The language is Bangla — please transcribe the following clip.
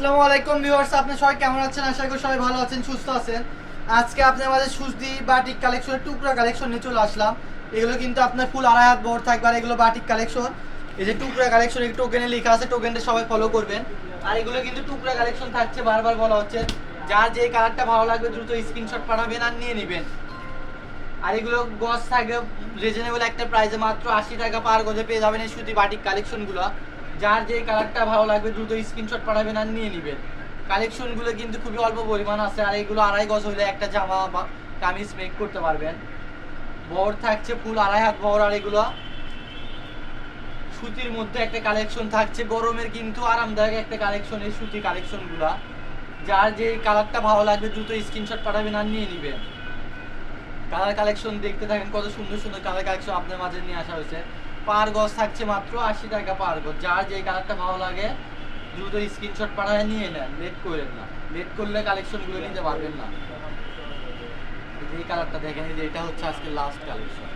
আসসালামু আলাইকুম ভিউয়ার্স, আপনি সবাই কেমন আছেন? আশা করি সবাই ভালো আছেন, সুস্থ আছেন। আজকে আপনার মাঝে সুজদি বাটিক কালেকশনের টুকরা কালেকশন নিয়ে চলে আসলাম। এগুলো কিন্তু আপনার ফুল আড়াই হাত বড় থাকবে, আর এগুলো বাটিক কালেকশন। এই যে টুকরা কালেকশন, এই টোকেনে লেখা আছে, টোকেনটা সবাই ফলো করবেন। আর এগুলো কিন্তু টুকরা কালেকশন থাকছে, বারবার বলা হচ্ছে। যার যে কালারটা ভালো লাগবে দ্রুত স্ক্রিনশট পাঠাবেন আর নিয়ে নেবেন। আর এগুলো গজ থাকে রিজনেবল একটা প্রাইসে, মাত্র 80 টাকা পার গজে পেয়ে যাবেন এই সুতি বাটিক কালেকশনগুলো। যার যে কালারটা ভালো লাগবে দ্রুত স্ক্রিনশট পাঠাবেন আর নিয়ে নেবেন। কালেকশনগুলো কিন্তু খুবই অল্প পরিমাণ আছে, আর এগুলো আড়াই গজ হইলে একটা জামা বা কামিজ মেক করতে পারবেন। বড় থাকছে ফুল আড়াই হাত বড়, আর এগুলো সুতির মধ্যে একটা কালেকশন থাকছে, গরমের কিন্তু আরামদায়ক একটা কালেকশন এই সুতি কালেকশনগুলো। যার যে কালারটা ভালো লাগবে দ্রুত স্ক্রিনশট পাঠাবেন আর নিয়ে নেবেন। কালার কালেকশন দেখতে থাকেন, কত সুন্দর সুন্দর কালার কালেকশন আপনার মাঝে নিয়ে আসা হয়েছে। পার গজ থাকছে মাত্র 80 টাকা পার গজ। যার যে কালারটা ভালো লাগে দ্রুত স্ক্রিনশট পাঠায় নিয়ে নেন, লেট করেন না। লেট করলে কালেকশনগুলো নিতে পারবেন না। এই কালারটা দেখেন, এই যে এটা হচ্ছে আজকে লাস্ট কালেকশন।